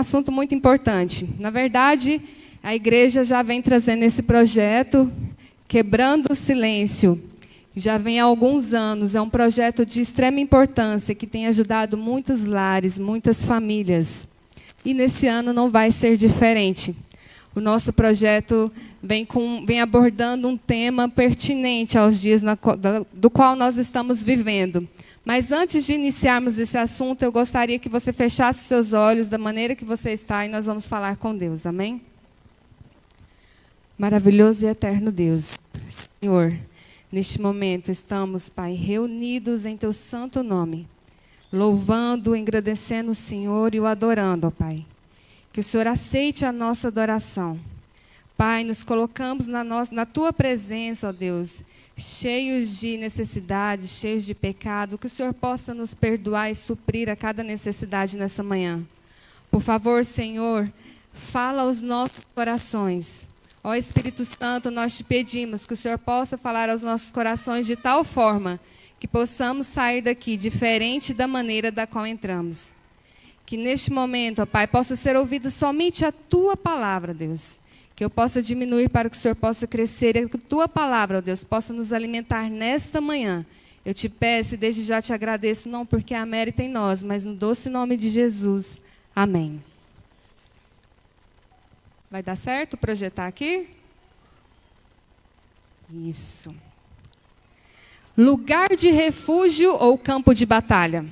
assunto muito importante. Na verdade, a igreja já vem trazendo esse projeto, Quebrando o Silêncio. Já vem há alguns anos. É um projeto de extrema importância que tem ajudado muitos lares, muitas famílias. E nesse ano não vai ser diferente. O nosso projeto vem abordando um tema pertinente aos dias do qual nós estamos vivendo. Mas antes de iniciarmos esse assunto, eu gostaria que você fechasse seus olhos da maneira que você está e nós vamos falar com Deus. Amém? Maravilhoso e eterno Deus, Senhor, neste momento estamos, Pai, reunidos em Teu santo nome, louvando, engrandecendo o Senhor e o adorando, ó Pai. Que o Senhor aceite a nossa adoração. Pai, nos colocamos na Tua presença, ó Deus, cheios de necessidades, cheios de pecado, que o Senhor possa nos perdoar e suprir a cada necessidade nessa manhã. Por favor, Senhor, fala aos nossos corações. Ó Espírito Santo, nós te pedimos que o Senhor possa falar aos nossos corações de tal forma que possamos sair daqui diferente da maneira da qual entramos. Que neste momento, ó Pai, possa ser ouvida somente a Tua palavra, Deus. Que eu possa diminuir para que o Senhor possa crescer e que a Tua palavra, ó Deus, possa nos alimentar nesta manhã. Eu te peço e desde já te agradeço, não porque há mérito em nós, mas no doce nome de Jesus. Amém. Vai dar certo projetar aqui? Isso. Lugar de refúgio ou campo de batalha?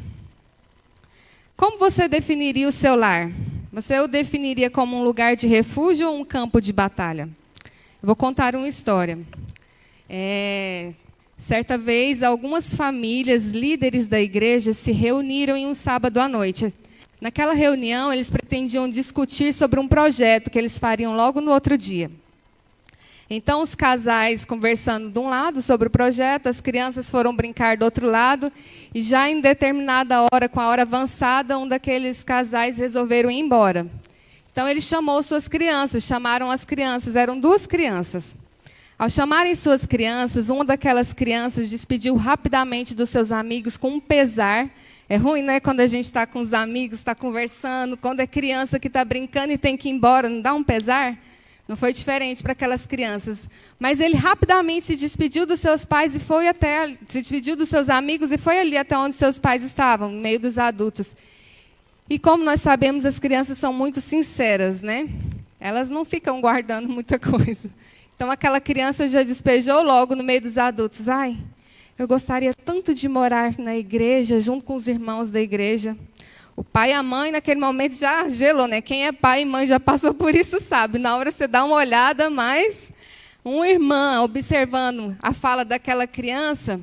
Como você definiria o seu lar? Você o definiria como um lugar de refúgio ou um campo de batalha? Eu vou contar uma história. Certa vez, algumas famílias, líderes da igreja, se reuniram em um sábado à noite. Naquela reunião, eles pretendiam discutir sobre um projeto que eles fariam logo no outro dia. Então, os casais conversando de um lado sobre o projeto, as crianças foram brincar do outro lado, e já em determinada hora, com a hora avançada, um daqueles casais resolveram ir embora. Então, ele chamou suas crianças, chamaram as crianças, eram 2 crianças. Ao chamarem suas crianças, uma daquelas crianças despediu rapidamente dos seus amigos com um pesar. É ruim, né, quando a gente está com os amigos, está conversando, quando é criança que está brincando e tem que ir embora, não dá um pesar? Não foi diferente para aquelas crianças. Mas ele rapidamente se despediu dos seus pais e se despediu dos seus amigos e foi ali até onde seus pais estavam, no meio dos adultos. E como nós sabemos, as crianças são muito sinceras, né? Elas não ficam guardando muita coisa. Então, aquela criança já despejou logo no meio dos adultos. Ai, eu gostaria tanto de morar na igreja, junto com os irmãos da igreja. O pai e a mãe, naquele momento, já gelou, né? Quem é pai e mãe já passou por isso, sabe. Na hora você dá uma olhada, mas uma irmã, observando a fala daquela criança,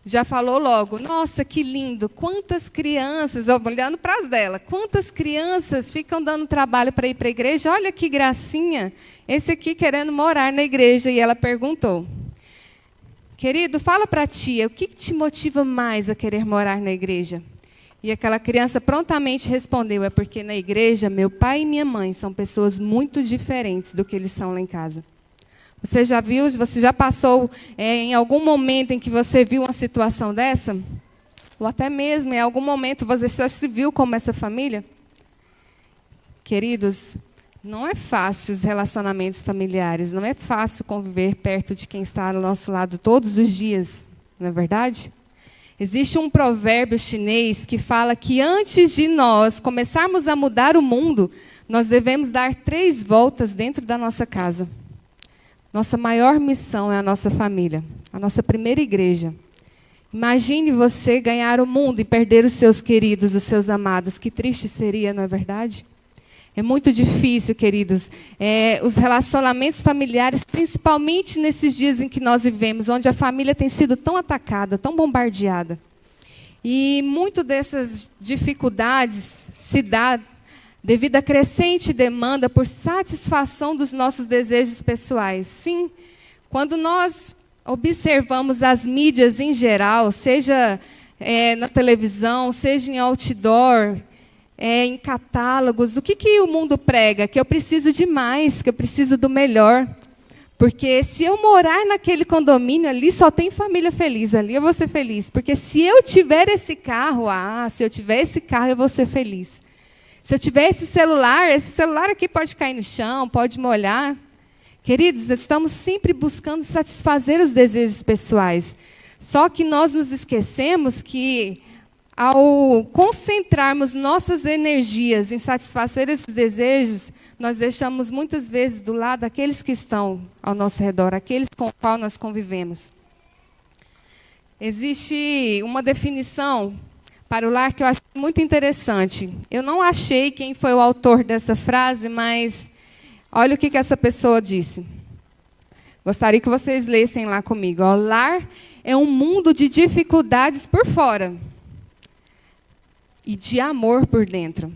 já falou logo, nossa, que lindo, quantas crianças, olhando para as dela, quantas crianças ficam dando trabalho para ir para a igreja, olha que gracinha, esse aqui querendo morar na igreja. E ela perguntou, querido, fala para a tia, o que te motiva mais a querer morar na igreja? E aquela criança prontamente respondeu, é porque na igreja meu pai e minha mãe são pessoas muito diferentes do que eles são lá em casa. Você já viu, você já passou em algum momento em que você viu uma situação dessa? Ou até mesmo em algum momento você já se viu como essa família? Queridos, não é fácil os relacionamentos familiares, não é fácil conviver perto de quem está ao nosso lado todos os dias, não é verdade? Existe um provérbio chinês que fala que antes de nós começarmos a mudar o mundo, nós devemos dar 3 voltas dentro da nossa casa. Nossa maior missão é a nossa família, a nossa primeira igreja. Imagine você ganhar o mundo e perder os seus queridos, os seus amados. Que triste seria, não é verdade? É muito difícil, queridos. Os relacionamentos familiares, principalmente nesses dias em que nós vivemos, onde a família tem sido tão atacada, tão bombardeada. E muito dessas dificuldades se dá devido à crescente demanda por satisfação dos nossos desejos pessoais. Sim, quando nós observamos as mídias em geral, seja na televisão, seja em outdoor, em catálogos, o que o mundo prega? Que eu preciso de mais, que eu preciso do melhor. Porque se eu morar naquele condomínio ali, só tem família feliz, ali eu vou ser feliz. Porque se eu tiver esse carro, se eu tiver esse carro, eu vou ser feliz. Se eu tiver esse celular aqui pode cair no chão, pode molhar. Queridos, estamos sempre buscando satisfazer os desejos pessoais. Só que nós nos esquecemos que, ao concentrarmos nossas energias em satisfazer esses desejos, nós deixamos muitas vezes do lado aqueles que estão ao nosso redor, aqueles com os quais nós convivemos. Existe uma definição para o lar que eu acho muito interessante. Eu não achei quem foi o autor dessa frase, mas olha o que essa pessoa disse. Gostaria que vocês lessem lá comigo. O lar é um mundo de dificuldades por fora e de amor por dentro.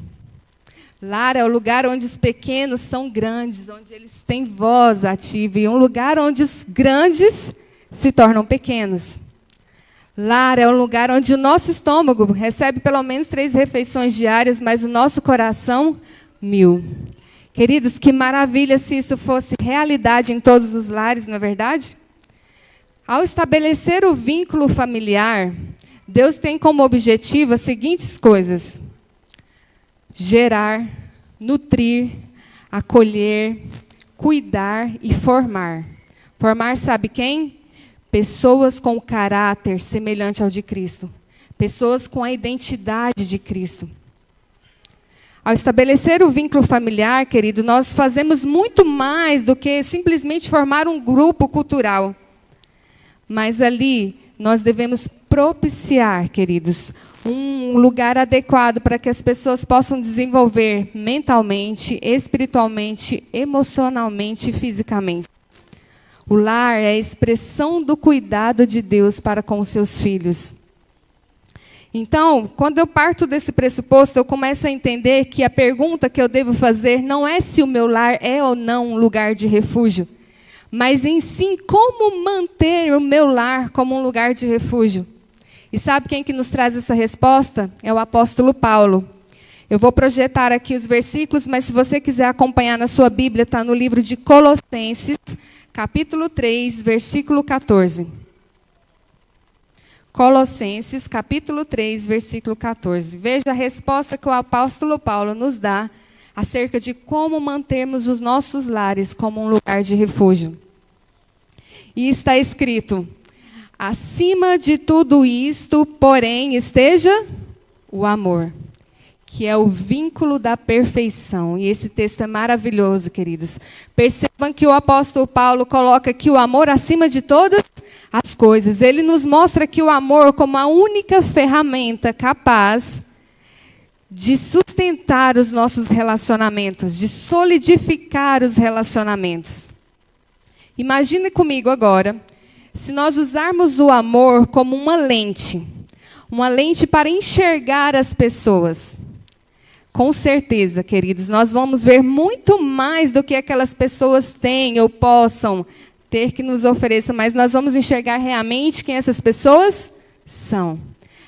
Lar é o lugar onde os pequenos são grandes, onde eles têm voz ativa, e um lugar onde os grandes se tornam pequenos. Lar é um lugar onde o nosso estômago recebe pelo menos 3 refeições diárias, mas o nosso coração, 1000. Queridos, que maravilha se isso fosse realidade em todos os lares, não é verdade? Ao estabelecer o vínculo familiar, Deus tem como objetivo as seguintes coisas: gerar, nutrir, acolher, cuidar e formar. Formar sabe quem? Pessoas com caráter semelhante ao de Cristo. Pessoas com a identidade de Cristo. Ao estabelecer o vínculo familiar, querido, nós fazemos muito mais do que simplesmente formar um grupo cultural. Mas ali nós devemos propiciar, queridos, um lugar adequado para que as pessoas possam desenvolver mentalmente, espiritualmente, emocionalmente e fisicamente. O lar é a expressão do cuidado de Deus para com os seus filhos. Então, quando eu parto desse pressuposto, eu começo a entender que a pergunta que eu devo fazer não é se o meu lar é ou não um lugar de refúgio, mas em sim como manter o meu lar como um lugar de refúgio. E sabe quem que nos traz essa resposta? É o apóstolo Paulo. Eu vou projetar aqui os versículos, mas se você quiser acompanhar na sua Bíblia, está no livro de Colossenses, capítulo 3, versículo 14. Colossenses, capítulo 3, versículo 14. Veja a resposta que o apóstolo Paulo nos dá acerca de como mantermos os nossos lares como um lugar de refúgio. E está escrito: acima de tudo isto, porém, esteja o amor, que é o vínculo da perfeição. E esse texto é maravilhoso, queridos. Percebam que o apóstolo Paulo coloca aqui o amor acima de todas as coisas. Ele nos mostra que o amor como a única ferramenta capaz de sustentar os nossos relacionamentos, de solidificar os relacionamentos. Imagine comigo agora, se nós usarmos o amor como uma lente para enxergar as pessoas. Com certeza, queridos, nós vamos ver muito mais do que aquelas pessoas têm ou possam ter que nos oferecer, mas nós vamos enxergar realmente quem essas pessoas são.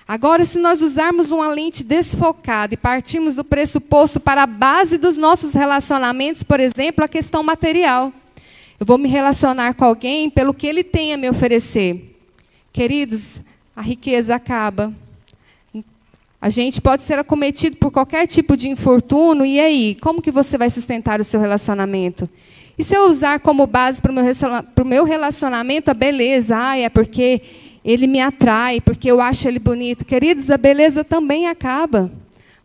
Agora, se nós usarmos uma lente desfocada e partirmos do pressuposto para a base dos nossos relacionamentos, por exemplo, a questão material. Eu vou me relacionar com alguém pelo que ele tem a me oferecer. Queridos, a riqueza acaba. A gente pode ser acometido por qualquer tipo de infortúnio, e aí? Como que você vai sustentar o seu relacionamento? E se eu usar como base para o meu relacionamento a beleza? É porque ele me atrai, porque eu acho ele bonito. Queridos, a beleza também acaba.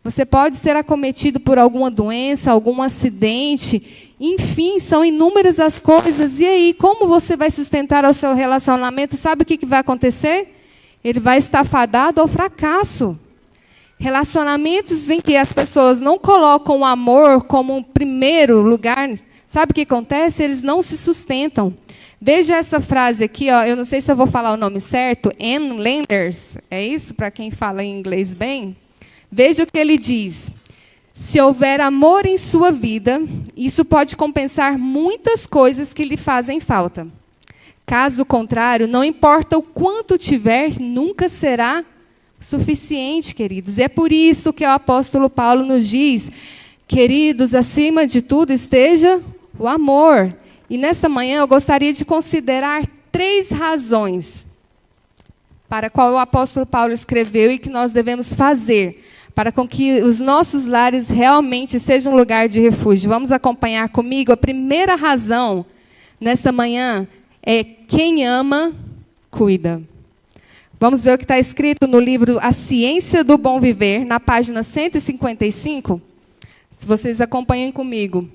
Você pode ser acometido por alguma doença, algum acidente. Enfim, são inúmeras as coisas. E aí, como você vai sustentar o seu relacionamento? Sabe o que vai acontecer? Ele vai estar fadado ao fracasso. Relacionamentos em que as pessoas não colocam o amor como um primeiro lugar, sabe o que acontece? Eles não se sustentam. Veja essa frase aqui, ó, eu não sei se eu vou falar o nome certo, Ann Landers, é isso para quem fala em inglês bem? Veja o que ele diz: se houver amor em sua vida, isso pode compensar muitas coisas que lhe fazem falta. Caso contrário, não importa o quanto tiver, nunca será suficiente, queridos. E é por isso que o apóstolo Paulo nos diz: queridos, acima de tudo esteja o amor. E nessa manhã eu gostaria de considerar 3 razões para qual o apóstolo Paulo escreveu e que nós devemos fazer para com que os nossos lares realmente sejam um lugar de refúgio. Vamos acompanhar comigo? A primeira razão nessa manhã é: quem ama, cuida. Vamos ver o que está escrito no livro A Ciência do Bom Viver, na página 155. Se vocês acompanhem comigo.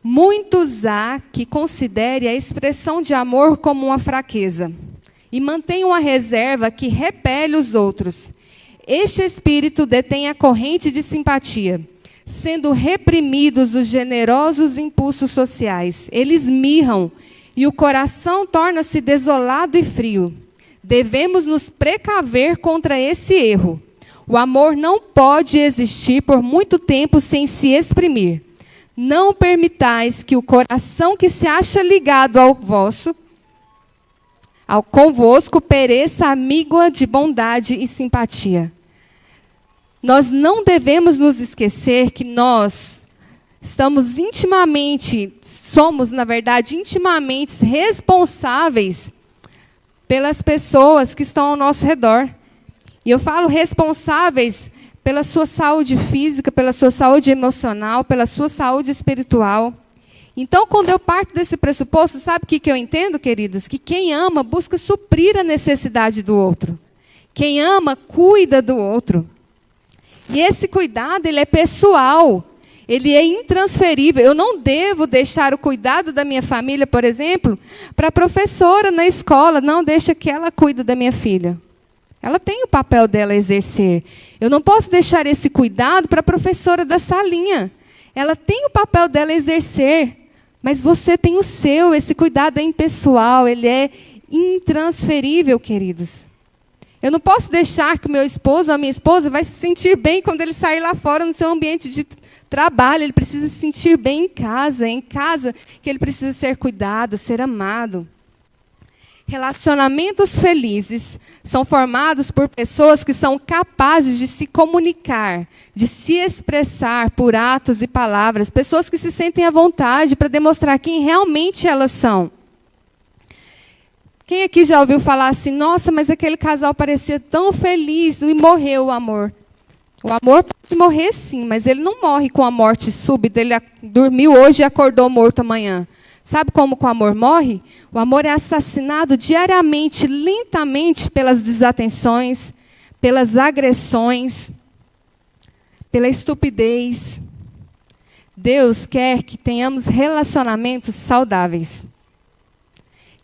Muitos há que considerem a expressão de amor como uma fraqueza e mantenham a reserva que repele os outros. Este espírito detém a corrente de simpatia, sendo reprimidos os generosos impulsos sociais. Eles mirram e o coração torna-se desolado e frio. Devemos nos precaver contra esse erro. O amor não pode existir por muito tempo sem se exprimir. Não permitais que o coração que se acha ligado ao convosco, pereça a míngua de bondade e simpatia. Nós não devemos nos esquecer que nós somos, na verdade, intimamente responsáveis pelas pessoas que estão ao nosso redor. E eu falo responsáveis pela sua saúde física, pela sua saúde emocional, pela sua saúde espiritual. Então, quando eu parto desse pressuposto, sabe o que eu entendo, queridas? Que quem ama busca suprir a necessidade do outro. Quem ama, cuida do outro. E esse cuidado, ele é pessoal. Ele é intransferível. Eu não devo deixar o cuidado da minha família, por exemplo, para a professora na escola. Não, deixa que ela cuida da minha filha. Ela tem o papel dela a exercer. Eu não posso deixar esse cuidado para a professora da salinha. Ela tem o papel dela a exercer. Mas você tem o seu. Esse cuidado é impessoal. Ele é intransferível, queridos. Eu não posso deixar que o meu esposo ou a minha esposa vai se sentir bem quando ele sair lá fora no seu ambiente de trabalho. Ele precisa se sentir bem em casa. É em casa que ele precisa ser cuidado, ser amado. Relacionamentos felizes são formados por pessoas que são capazes de se comunicar, de se expressar por atos e palavras. Pessoas que se sentem à vontade para demonstrar quem realmente elas são. Quem aqui já ouviu falar assim: nossa, mas aquele casal parecia tão feliz e morreu o amor? O amor pode morrer sim, mas ele não morre com a morte súbita. Ele dormiu hoje e acordou morto amanhã. Sabe como o amor morre? O amor é assassinado diariamente, lentamente, pelas desatenções, pelas agressões, pela estupidez. Deus quer que tenhamos relacionamentos saudáveis.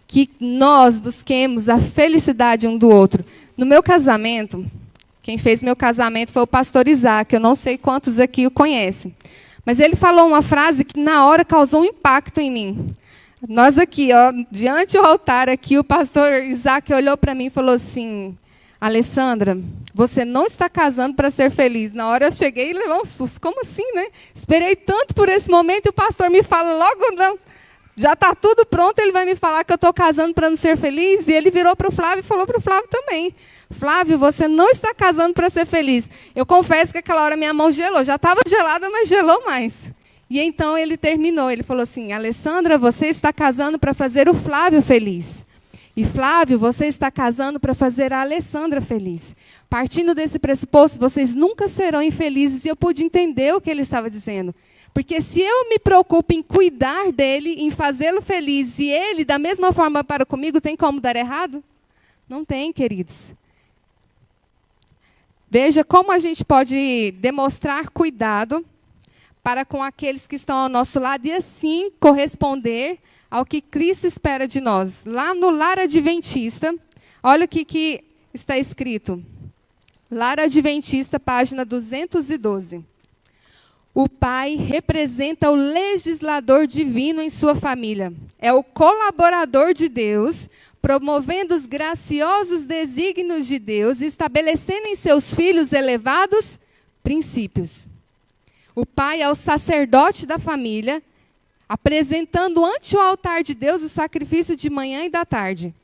Que nós busquemos a felicidade um do outro. No meu casamento, quem fez meu casamento foi o pastor Isaac. Eu não sei quantos aqui o conhecem. Mas ele falou uma frase que na hora causou um impacto em mim. Nós aqui, diante do altar, aqui, o pastor Isaac olhou para mim e falou assim: Alessandra, você não está casando para ser feliz. Na hora eu cheguei e levou um susto. Como assim, né? Esperei tanto por esse momento e o pastor me fala logo, não, já está tudo pronto, ele vai me falar que eu estou casando para não ser feliz? E ele virou para o Flávio e falou para o Flávio também: Flávio, você não está casando para ser feliz. Eu confesso que aquela hora minha mão gelou. Já estava gelada, mas gelou mais. E então ele terminou. Ele falou assim: Alessandra, você está casando para fazer o Flávio feliz. E Flávio, você está casando para fazer a Alessandra feliz. Partindo desse pressuposto, vocês nunca serão infelizes. E eu pude entender o que ele estava dizendo. Porque se eu me preocupo em cuidar dele, em fazê-lo feliz, e ele, da mesma forma, para comigo, tem como dar errado? Não tem, queridos. Veja como a gente pode demonstrar cuidado para com aqueles que estão ao nosso lado e assim corresponder ao que Cristo espera de nós. Lá no Lar Adventista, olha o que está escrito. Lar Adventista, página 212. O pai representa o legislador divino em sua família. É o colaborador de Deus, promovendo os graciosos desígnios de Deus e estabelecendo em seus filhos elevados princípios. O pai é o sacerdote da família, apresentando ante o altar de Deus o sacrifício de manhã e da tarde,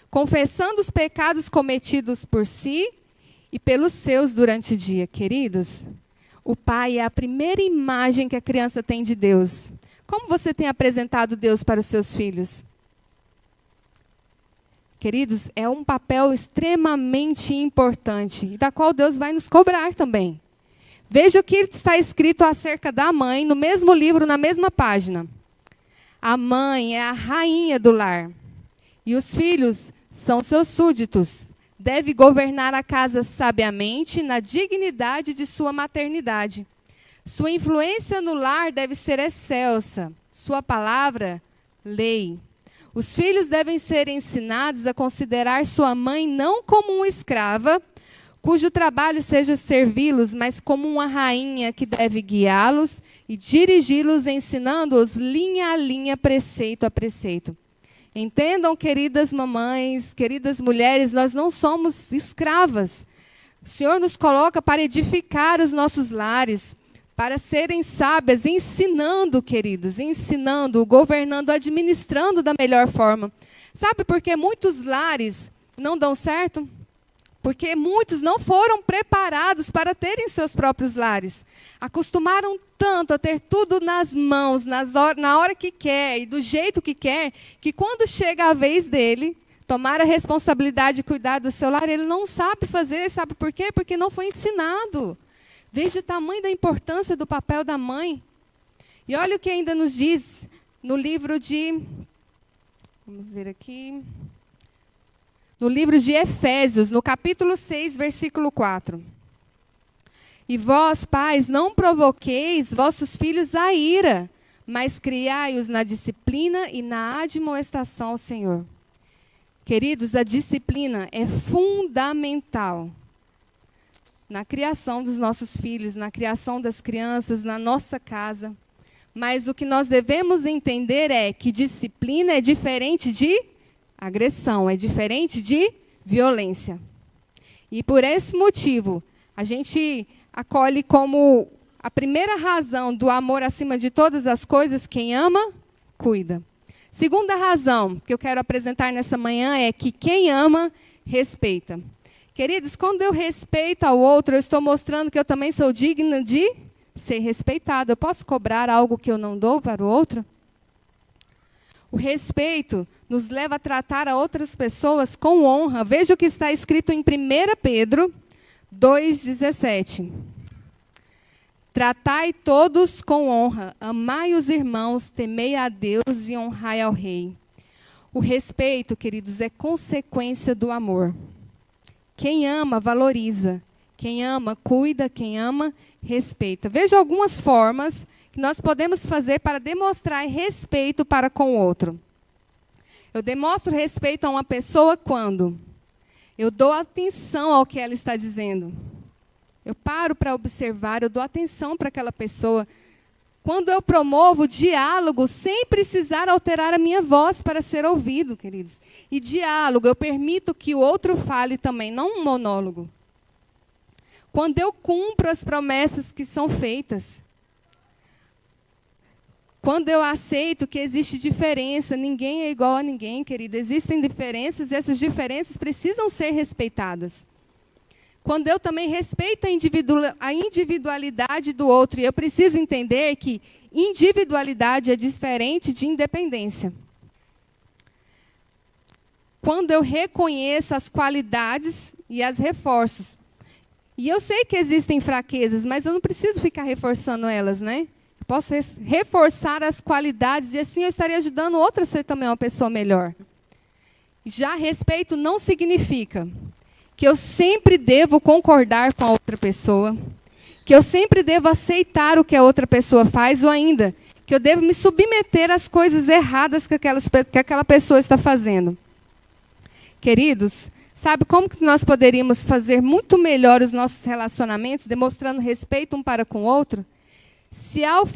confessando os pecados cometidos por si e pelos seus durante o dia. Queridos, o pai é a primeira imagem que a criança tem de Deus. Como você tem apresentado Deus para os seus filhos? Queridos, é um papel extremamente importante, e da qual Deus vai nos cobrar também. Veja o que está escrito acerca da mãe, no mesmo livro, na mesma página. A mãe é a rainha do lar, e os filhos são seus súditos. Deve governar a casa sabiamente, na dignidade de sua maternidade. Sua influência no lar deve ser excelsa. Sua palavra, lei. Os filhos devem ser ensinados a considerar sua mãe não como uma escrava, cujo trabalho seja servi-los, mas como uma rainha que deve guiá-los e dirigi-los, ensinando-os linha a linha, preceito a preceito. Entendam, queridas mamães, queridas mulheres, nós não somos escravas. O Senhor nos coloca para edificar os nossos lares, para serem sábias, ensinando, queridos, ensinando, governando, administrando da melhor forma. Sabe por que muitos lares não dão certo? Porque muitos não foram preparados para terem seus próprios lares. Acostumaram tanto a ter tudo nas mãos, na hora que quer e do jeito que quer, que quando chega a vez dele tomar a responsabilidade de cuidar do seu lar, ele não sabe fazer. Sabe por quê? Porque não foi ensinado. Veja o tamanho da importância do papel da mãe. E olha o que ainda nos diz no livro de... Vamos ver aqui... No livro de Efésios, no capítulo 6, versículo 4. E vós, pais, não provoqueis vossos filhos à ira, mas criai-os na disciplina e na admoestação ao Senhor. Queridos, a disciplina é fundamental na criação dos nossos filhos, na criação das crianças, na nossa casa. Mas o que nós devemos entender é que disciplina é diferente de agressão, é diferente de violência. E por esse motivo, a gente acolhe como a primeira razão do amor acima de todas as coisas: quem ama, cuida. Segunda razão que eu quero apresentar nessa manhã é que quem ama, respeita. Queridos, quando eu respeito ao outro, eu estou mostrando que eu também sou digna de ser respeitada. Eu posso cobrar algo que eu não dou para o outro? O respeito nos leva a tratar a outras pessoas com honra. Veja o que está escrito em 1 Pedro 2,17. Tratai todos com honra, amai os irmãos, temei a Deus e honrai ao rei. O respeito, queridos, é consequência do amor. Quem ama, valoriza. Quem ama, cuida. Quem ama, respeita. Veja algumas formas que nós podemos fazer para demonstrar respeito para com o outro. Eu demonstro respeito a uma pessoa quando eu dou atenção ao que ela está dizendo. Eu paro para observar, eu dou atenção para aquela pessoa. Quando eu promovo diálogo sem precisar alterar a minha voz para ser ouvido, queridos. E diálogo, eu permito que o outro fale também, não um monólogo. Quando eu cumpro as promessas que são feitas. Quando eu aceito que existe diferença, ninguém é igual a ninguém, querido. Existem diferenças e essas diferenças precisam ser respeitadas. Quando eu também respeito a individualidade do outro, e eu preciso entender que individualidade é diferente de independência. Quando eu reconheço as qualidades e as reforço. E eu sei que existem fraquezas, mas eu não preciso ficar reforçando elas, né? Eu posso reforçar as qualidades e assim eu estaria ajudando outra a ser também uma pessoa melhor. Já respeito não significa que eu sempre devo concordar com a outra pessoa, que eu sempre devo aceitar o que a outra pessoa faz, ou ainda, que eu devo me submeter às coisas erradas que aquela pessoa está fazendo. Queridos, sabe como que nós poderíamos fazer muito melhor os nossos relacionamentos, demonstrando respeito um para com o outro? Se ao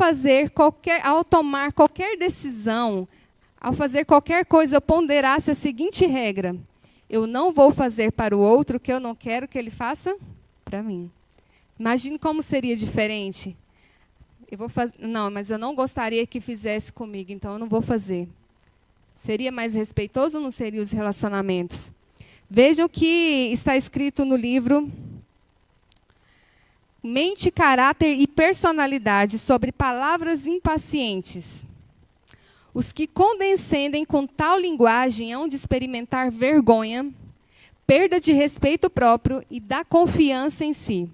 tomar qualquer decisão, ao fazer qualquer coisa, eu ponderasse a seguinte regra: eu não vou fazer para o outro o que eu não quero que ele faça para mim. Imagine como seria diferente. Não, mas eu não gostaria que fizesse comigo, então eu não vou fazer. Seria mais respeitoso ou não seria os relacionamentos? Vejam o que está escrito no livro Mente, Caráter e Personalidade, sobre palavras impacientes. Os que condescendem com tal linguagem hão de experimentar vergonha, perda de respeito próprio e da confiança em si.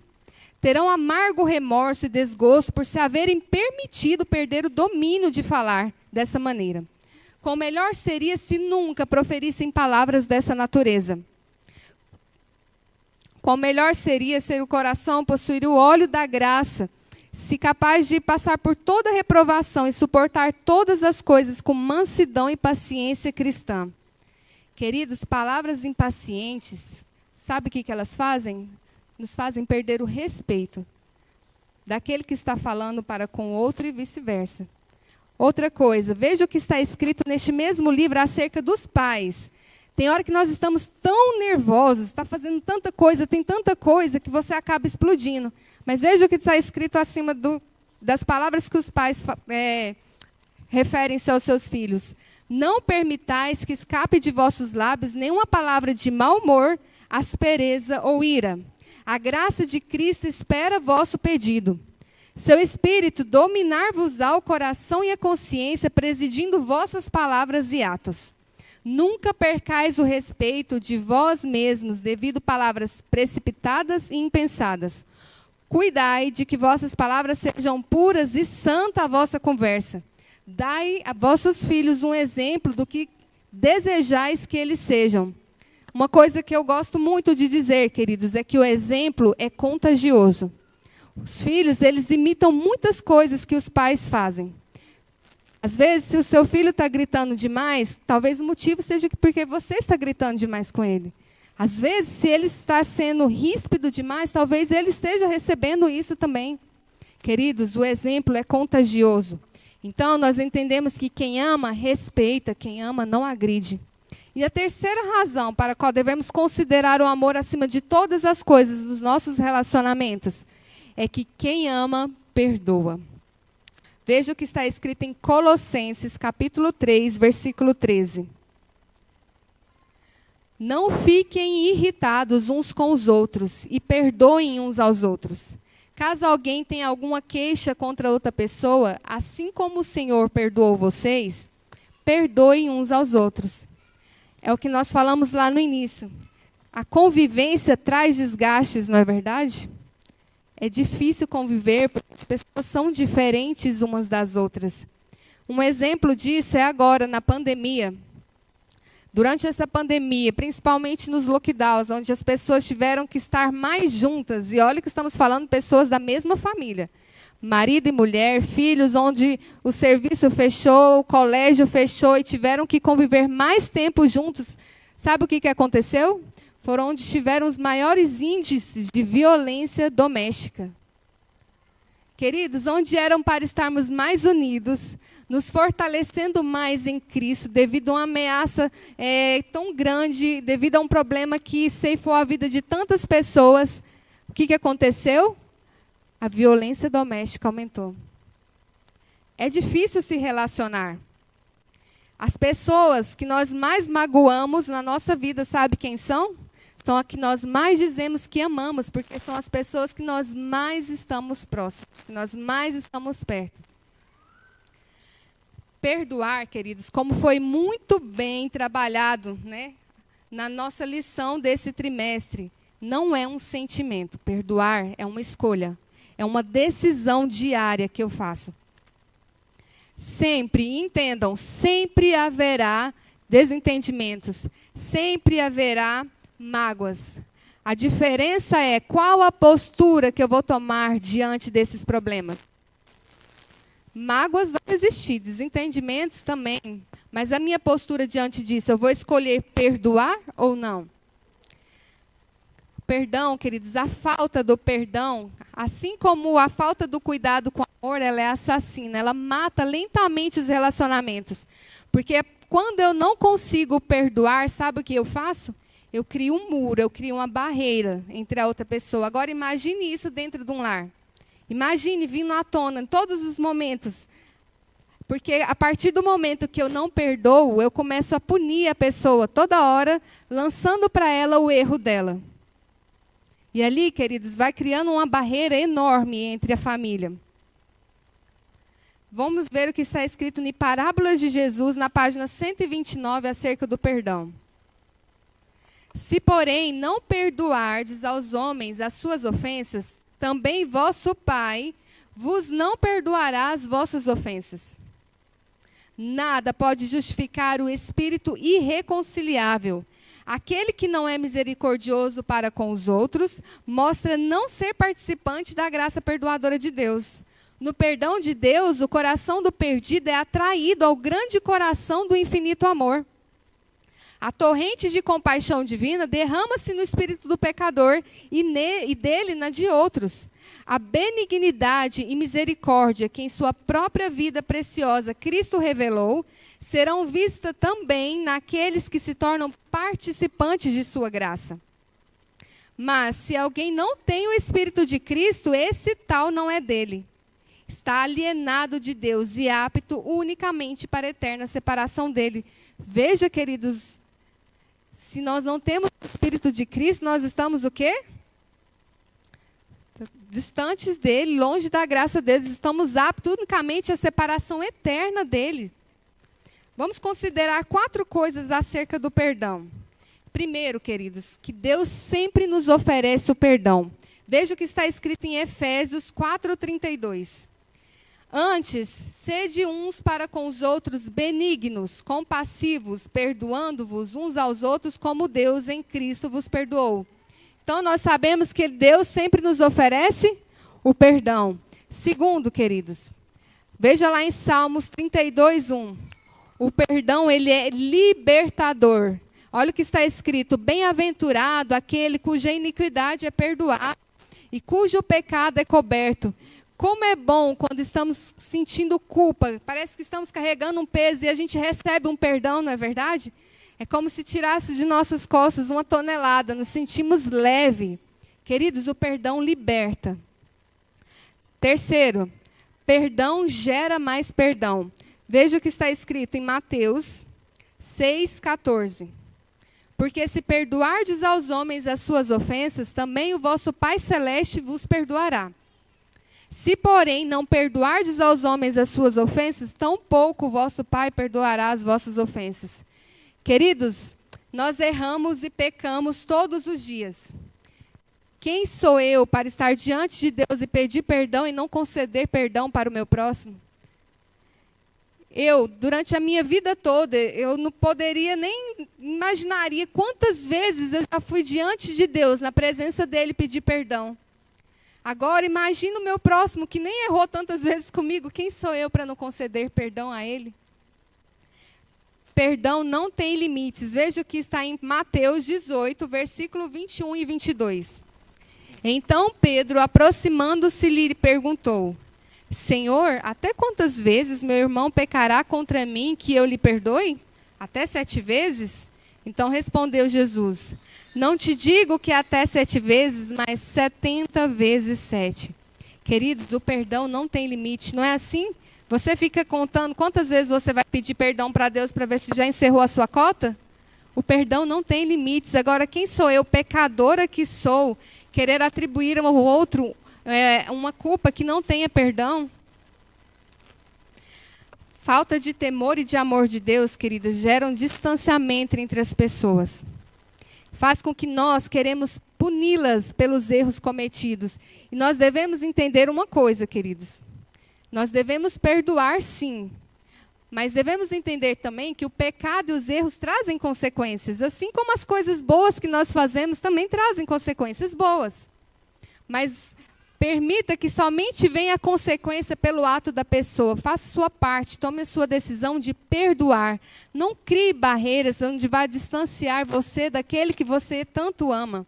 Terão amargo remorso e desgosto por se haverem permitido perder o domínio de falar dessa maneira. Quão melhor seria se nunca proferissem palavras dessa natureza. Quão melhor seria ser o coração possuir o óleo da graça, se capaz de passar por toda reprovação e suportar todas as coisas com mansidão e paciência cristã. Queridos, palavras impacientes, sabe o que elas fazem? Nos fazem perder o respeito daquele que está falando para com o outro e vice-versa. Outra coisa, veja o que está escrito neste mesmo livro acerca dos pais. Tem hora que nós estamos tão nervosos, está fazendo tanta coisa, tem tanta coisa, que você acaba explodindo. Mas veja o que está escrito acima das palavras que os pais referem-se aos seus filhos. Não permitais que escape de vossos lábios nenhuma palavra de mau humor, aspereza ou ira. A graça de Cristo espera vosso pedido. Seu Espírito dominar-vos-á o coração e a consciência, presidindo vossas palavras e atos. Nunca percais o respeito de vós mesmos, devido a palavras precipitadas e impensadas. Cuidai de que vossas palavras sejam puras e santa a vossa conversa. Dai a vossos filhos um exemplo do que desejais que eles sejam. Uma coisa que eu gosto muito de dizer, queridos, é que o exemplo é contagioso. Os filhos, eles imitam muitas coisas que os pais fazem. Às vezes, se o seu filho está gritando demais, talvez o motivo seja porque você está gritando demais com ele. Às vezes, se ele está sendo ríspido demais, talvez ele esteja recebendo isso também. Queridos, o exemplo é contagioso. Então, nós entendemos que quem ama, respeita, quem ama, não agride. E a terceira razão para a qual devemos considerar o amor acima de todas as coisas nos nossos relacionamentos é que quem ama, perdoa. Veja o que está escrito em Colossenses, capítulo 3, versículo 13. Não fiquem irritados uns com os outros e perdoem uns aos outros. Caso alguém tenha alguma queixa contra outra pessoa, assim como o Senhor perdoou vocês, perdoem uns aos outros. É o que nós falamos lá no início. A convivência traz desgastes, não é verdade? É difícil conviver porque as pessoas são diferentes umas das outras. Um exemplo disso é agora, na pandemia. Durante essa pandemia, principalmente nos lockdowns, onde as pessoas tiveram que estar mais juntas, e olha que estamos falando de pessoas da mesma família, marido e mulher, filhos, onde o serviço fechou, o colégio fechou e tiveram que conviver mais tempo juntos. Sabe o que aconteceu? Foram onde tiveram os maiores índices de violência doméstica. Queridos, onde eram para estarmos mais unidos, nos fortalecendo mais em Cristo, devido a uma ameaça tão grande, devido a um problema que ceifou a vida de tantas pessoas, o que aconteceu? A violência doméstica aumentou. É difícil se relacionar. As pessoas que nós mais magoamos na nossa vida, sabe quem são? São as que nós mais dizemos que amamos, porque são as pessoas que nós mais estamos próximos, que nós mais estamos perto. Perdoar, queridos, como foi muito bem trabalhado, né, na nossa lição desse trimestre, não é um sentimento. Perdoar é uma escolha, é uma decisão diária que eu faço. Sempre, entendam, sempre haverá desentendimentos, sempre haverá mágoas. A diferença é qual a postura que eu vou tomar diante desses problemas. Mágoas vão existir, desentendimentos também, mas a minha postura diante disso, eu vou escolher perdoar ou não? Perdão, queridos, a falta do perdão, assim como a falta do cuidado com o amor, ela é assassina, ela mata lentamente os relacionamentos. Porque quando eu não consigo perdoar, sabe o que eu faço? Eu crio um muro, eu crio uma barreira entre a outra pessoa. Agora imagine isso dentro de um lar. Imagine vindo à tona em todos os momentos. Porque a partir do momento que eu não perdoo, eu começo a punir a pessoa toda hora, lançando para ela o erro dela. E ali, queridos, vai criando uma barreira enorme entre a família. Vamos ver o que está escrito em Parábolas de Jesus, na página 129, acerca do perdão. Se, porém, não perdoardes aos homens as suas ofensas, também vosso Pai vos não perdoará as vossas ofensas. Nada pode justificar o espírito irreconciliável. Aquele que não é misericordioso para com os outros, mostra não ser participante da graça perdoadora de Deus. No perdão de Deus, o coração do perdido é atraído ao grande coração do infinito amor. A torrente de compaixão divina derrama-se no espírito do pecador e dele na de outros. A benignidade e misericórdia que em sua própria vida preciosa Cristo revelou, serão vistas também naqueles que se tornam participantes de sua graça. Mas se alguém não tem o Espírito de Cristo, esse tal não é dele. Está alienado de Deus e apto unicamente para a eterna separação dele. Veja, queridos, se nós não temos o Espírito de Cristo, nós estamos o quê? Distantes dele, longe da graça dele. Estamos aptos unicamente à separação eterna dele. Vamos considerar 4 coisas acerca do perdão. Primeiro, queridos, que Deus sempre nos oferece o perdão. Veja o que está escrito em Efésios 4:32. Antes, sede uns para com os outros benignos, compassivos, perdoando-vos uns aos outros, como Deus em Cristo vos perdoou. Então, nós sabemos que Deus sempre nos oferece o perdão. Segundo, queridos, veja lá em Salmos 32:1. O perdão, ele é libertador. Olha o que está escrito: bem-aventurado aquele cuja iniquidade é perdoada e cujo pecado é coberto. Como é bom quando estamos sentindo culpa, parece que estamos carregando um peso e a gente recebe um perdão, não é verdade? É como se tirasse de nossas costas 1 tonelada, nos sentimos leve. Queridos, o perdão liberta. Terceiro, perdão gera mais perdão. Veja o que está escrito em Mateus 6,14. Porque se perdoardes aos homens as suas ofensas, também o vosso Pai Celeste vos perdoará. Se, porém, não perdoardes aos homens as suas ofensas, tampouco o vosso Pai perdoará as vossas ofensas. Queridos, nós erramos e pecamos todos os dias. Quem sou eu para estar diante de Deus e pedir perdão e não conceder perdão para o meu próximo? Eu, durante a minha vida toda, eu não poderia nem imaginaria quantas vezes eu já fui diante de Deus, na presença dele, pedir perdão. Agora, imagina o meu próximo, que nem errou tantas vezes comigo. Quem sou eu para não conceder perdão a ele? Perdão não tem limites. Veja o que está em Mateus 18, versículo 21 e 22. Então Pedro, aproximando-se, lhe perguntou: Senhor, até quantas vezes meu irmão pecará contra mim que eu lhe perdoe? Até 7 vezes? Então respondeu Jesus: Não te digo que até 7 vezes, mas 70 vezes 7. Queridos, o perdão não tem limite, não é assim? Você fica contando quantas vezes você vai pedir perdão para Deus para ver se já encerrou a sua cota? O perdão não tem limites. Agora, quem sou eu, pecadora que sou, querer atribuir ao outro uma culpa que não tenha perdão? Falta de temor e de amor de Deus, queridos, gera um distanciamento entre as pessoas. Faz com que nós queremos puni-las pelos erros cometidos. E nós devemos entender uma coisa, queridos. Nós devemos perdoar, sim. Mas devemos entender também que o pecado e os erros trazem consequências. Assim como as coisas boas que nós fazemos também trazem consequências boas. Mas permita que somente venha a consequência pelo ato da pessoa. Faça sua parte, tome a sua decisão de perdoar. Não crie barreiras onde vai distanciar você daquele que você tanto ama.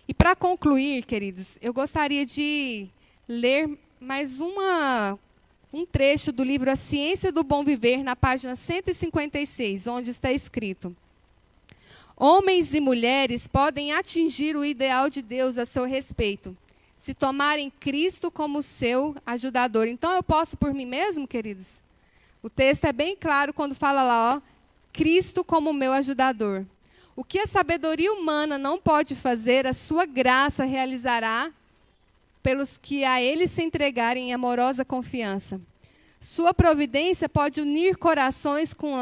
E para concluir, queridos, eu gostaria de ler mais um trecho do livro A Ciência do Bom Viver, na página 156, onde está escrito: Homens e mulheres podem atingir o ideal de Deus a seu respeito, se tomarem Cristo como seu ajudador. Então, eu posso por mim mesmo, queridos? O texto é bem claro quando fala lá, ó, Cristo como meu ajudador. O que a sabedoria humana não pode fazer, a sua graça realizará pelos que a ele se entregarem em amorosa confiança. Sua providência pode unir corações com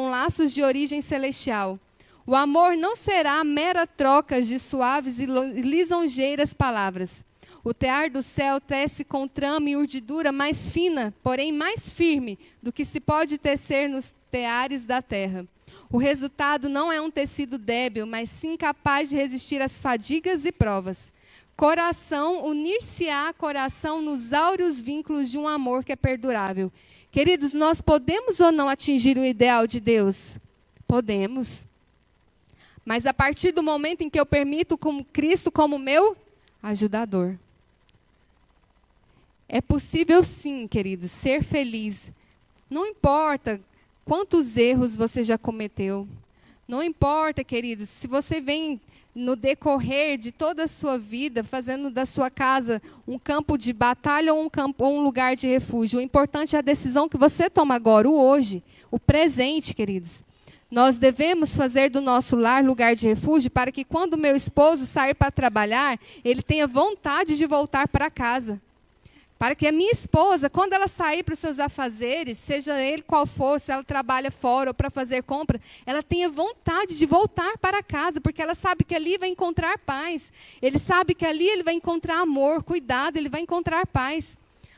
laços de origem celestial. O amor não será mera troca de suaves e lisonjeiras palavras. O tear do céu tece com trama e urdidura mais fina, porém mais firme, do que se pode tecer nos teares da terra. O resultado não é um tecido débil, mas sim capaz de resistir às fadigas e provas. Coração, unir-se-á coração nos áureos vínculos de um amor que é perdurável. Queridos, nós podemos ou não atingir o ideal de Deus? Podemos. Mas a partir do momento em que eu permito Cristo como meu ajudador. É possível sim, queridos, ser feliz. Não importa quantos erros você já cometeu. Não importa, queridos, se você vem no decorrer de toda a sua vida fazendo da sua casa um campo de batalha ou um lugar de refúgio. O importante é a decisão que você toma agora, o hoje, o presente, queridos. Nós devemos fazer do nosso lar lugar de refúgio para que quando meu esposo sair para trabalhar, ele tenha vontade de voltar para casa. Para que a minha esposa, quando ela sair para os seus afazeres, seja ele qual for, se ela trabalha fora ou para fazer compra, ela tenha vontade de voltar para casa, porque ela sabe que ali vai encontrar paz. Ele sabe que ali ele vai encontrar amor, cuidado, ele vai encontrar paz.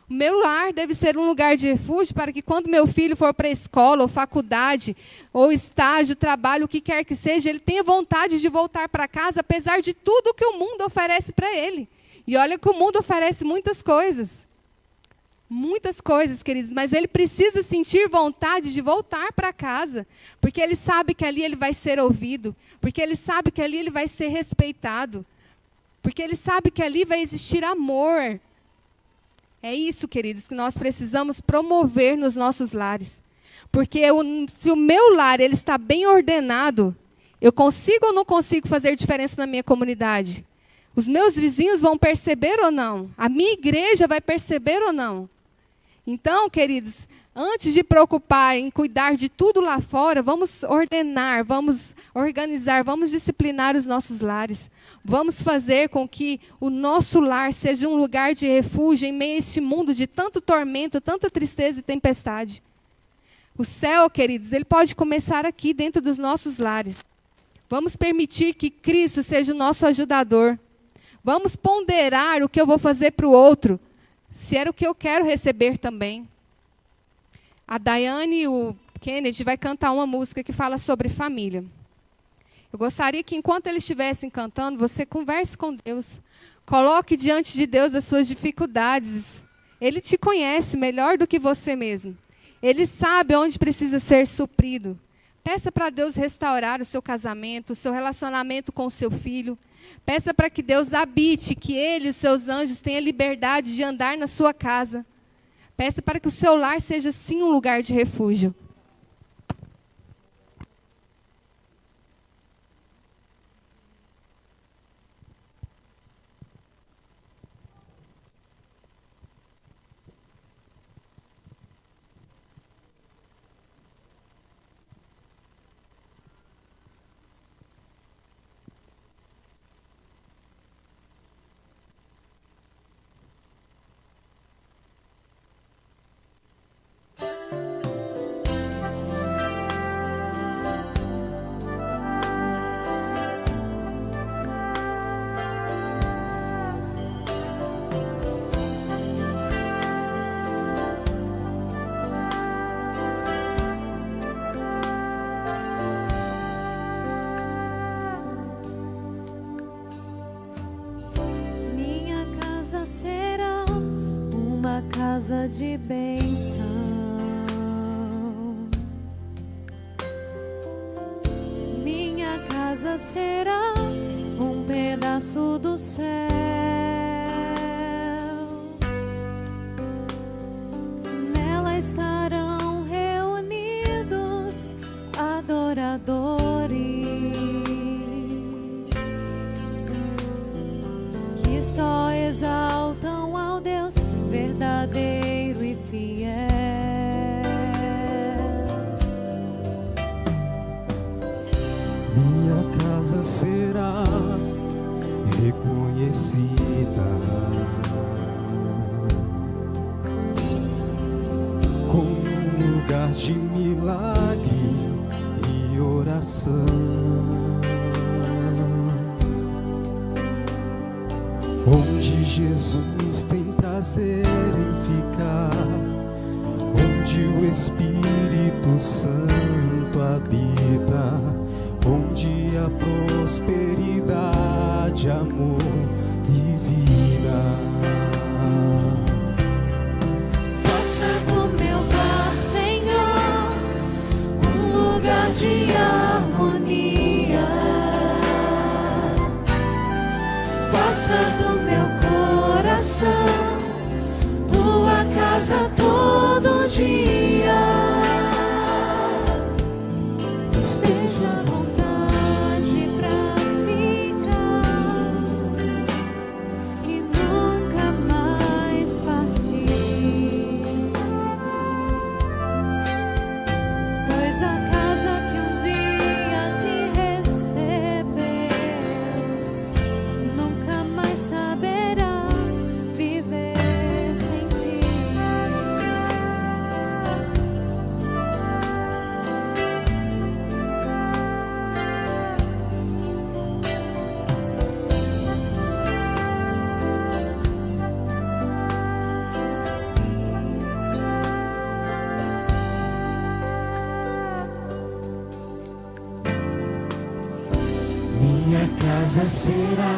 O meu lar deve ser um lugar de refúgio para que quando meu filho for para a escola, ou faculdade, ou estágio, trabalho, o que quer que seja, ele tenha vontade de voltar para casa, apesar de tudo que o mundo oferece para ele. E olha que o mundo oferece muitas coisas. Muitas coisas, queridos, mas ele precisa sentir vontade de voltar para casa, porque ele sabe que ali ele vai ser ouvido, porque ele sabe que ali ele vai ser respeitado, porque ele sabe que ali vai existir amor. É isso, queridos, que nós precisamos promover nos nossos lares. Porque se o meu lar ele está bem ordenado, eu consigo ou não consigo fazer diferença na minha comunidade? Os meus vizinhos vão perceber ou não? A minha igreja vai perceber ou não? Então, queridos, antes de preocupar em cuidar de tudo lá fora, vamos ordenar, vamos organizar, vamos disciplinar os nossos lares. Vamos fazer com que o nosso lar seja um lugar de refúgio em meio a este mundo de tanto tormento, tanta tristeza e tempestade. O céu, queridos, ele pode começar aqui dentro dos nossos lares. Vamos permitir que Cristo seja o nosso ajudador. Vamos ponderar o que eu vou fazer para o outro, se era o que eu quero receber também. A Daiane e o Kennedy vai cantar uma música que fala sobre família. Eu gostaria que, enquanto eles estivessem cantando, você converse com Deus. Coloque diante de Deus as suas dificuldades. Ele te conhece melhor do que você mesmo. Ele sabe onde precisa ser suprido. Peça para Deus restaurar o seu casamento, o seu relacionamento com o seu filho. Peça para que Deus habite, que Ele e os seus anjos tenham liberdade de andar na sua casa. Peça para que o seu lar seja, sim, um lugar de refúgio. Será uma casa de bênção. Minha casa será um pedaço do céu. Nela estarão reunidos adoradores que só exaltam ao Deus verdadeiro e fiel. Minha casa será reconhecida. lugar de milagre e oração, onde Jesus tem prazer em ficar, onde o Espírito Santo habita, onde há prosperidade, amor e vida. Faça do meu lar, Senhor, um lugar de harmonia. Faça do meu coração tua casa todo dia. Esteja à vontade pra ficar e nunca mais partir. Pois a casa que um dia te recebeu nunca mais saberá viver sem ti. Minha casa será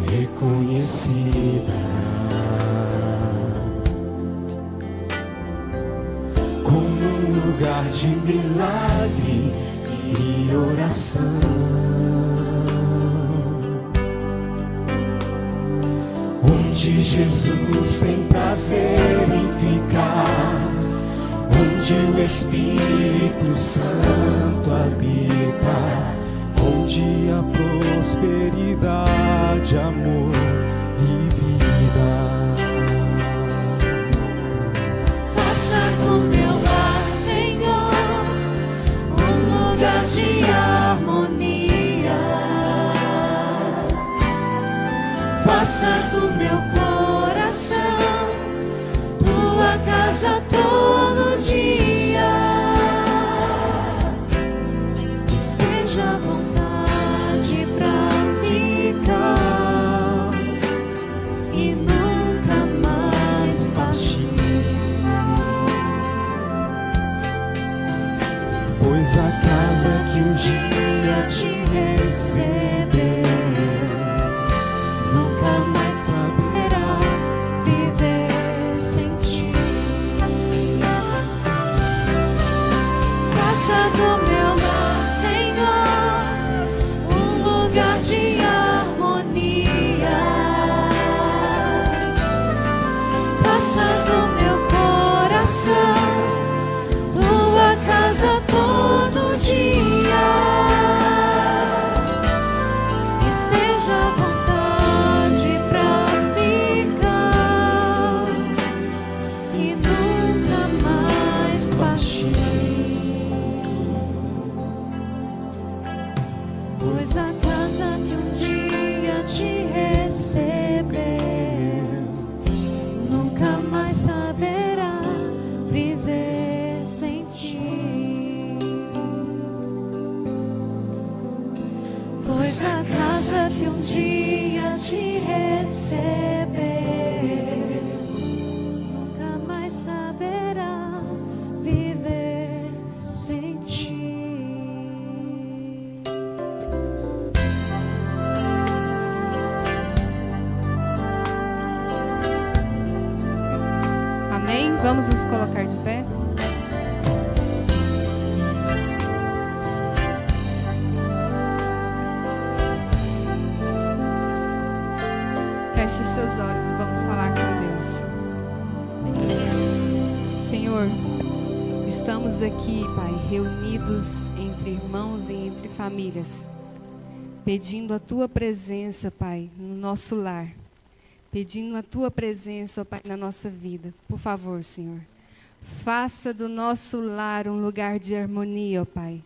reconhecida como um lugar de milagre e oração, onde Jesus tem prazer em ficar, onde o Espírito Santo habita, onde há prosperidade, amor e vida. Faça do meu lar, Senhor, um lugar de harmonia. Faça do meu coração tua casa todo dia. Esteja à vontade pra ficar e nunca mais partir. Pois a casa que um dia te recebeu Nunca mais saberá viver sem ti. Faça do meu lar, Senhor, um lugar de harmonia. Faça do meu coração tua casa todo dia. Esteja à vontade pra ficar e nunca mais partir. Pois a casa que um dia te recebeu nunca mais saberá viver sem ti. Pois a casa que um dia te recebeu nunca mais saberá viver sem ti. Amém? Vamos nos colocar de pé? Feche os seus olhos e vamos falar com Deus. Senhor, estamos aqui, Pai, reunidos entre irmãos e entre famílias, pedindo a Tua presença, Pai, no nosso lar. Pedindo a Tua presença, ó Pai, na nossa vida. Por favor, Senhor, faça do nosso lar um lugar de harmonia, ó Pai.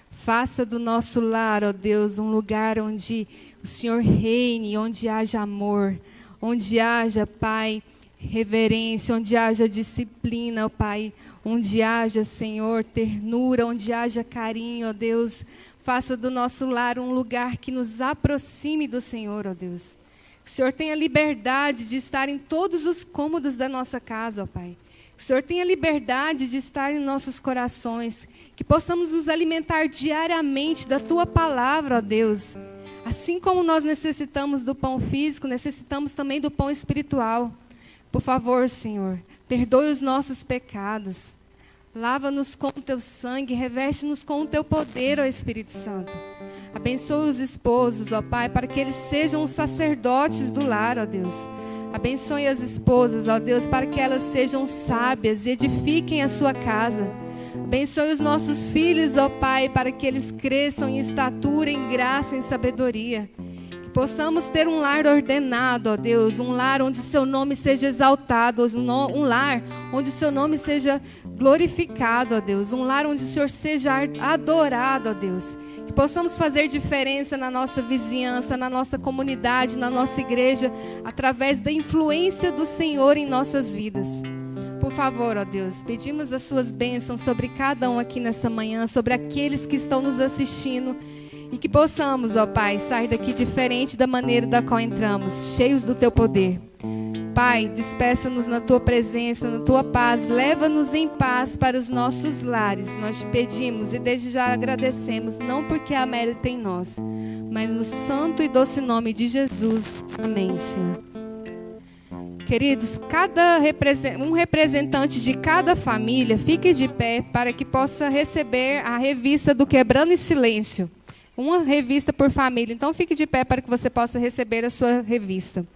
Faça do nosso lar, ó Deus, um lugar onde o Senhor reine, onde haja amor, onde haja, Pai, reverência, onde haja disciplina, ó Pai, onde haja, Senhor, ternura, onde haja carinho, ó Deus. Faça do nosso lar um lugar que nos aproxime do Senhor, ó Deus. Que o Senhor tenha liberdade de estar em todos os cômodos da nossa casa, ó Pai. Que o Senhor tenha liberdade de estar em nossos corações. Que possamos nos alimentar diariamente da Tua palavra, ó Deus. Assim como nós necessitamos do pão físico, necessitamos também do pão espiritual. Por favor, Senhor, perdoe os nossos pecados. Lava-nos com o Teu sangue, reveste-nos com o Teu poder, ó Espírito Santo. Abençoe os esposos, ó Pai, para que eles sejam os sacerdotes do lar, ó Deus. Abençoe as esposas, ó Deus, para que elas sejam sábias e edifiquem a sua casa. Abençoe os nossos filhos, ó Pai, para que eles cresçam em estatura, em graça, em sabedoria. Que possamos ter um lar ordenado, ó Deus, um lar onde o Seu nome seja exaltado, um lar onde o Seu nome seja glorificado, ó Deus, um lar onde o Senhor seja adorado, ó Deus. Que possamos fazer diferença na nossa vizinhança, na nossa comunidade, na nossa igreja, através da influência do Senhor em nossas vidas. Por favor, ó Deus, pedimos as Suas bênçãos sobre cada um aqui nessa manhã, sobre aqueles que estão nos assistindo, e que possamos, ó Pai, sair daqui diferente da maneira da qual entramos, cheios do Teu poder. Pai, despeça-nos na Tua presença, na Tua paz, leva-nos em paz para os nossos lares. Nós Te pedimos e desde já agradecemos, não porque há mérito em nós, mas no santo e doce nome de Jesus. Amém, Senhor. Queridos, um representante de cada família fique de pé para que possa receber a revista do Quebrando em Silêncio. Uma revista por família. Então fique de pé para que você possa receber a sua revista.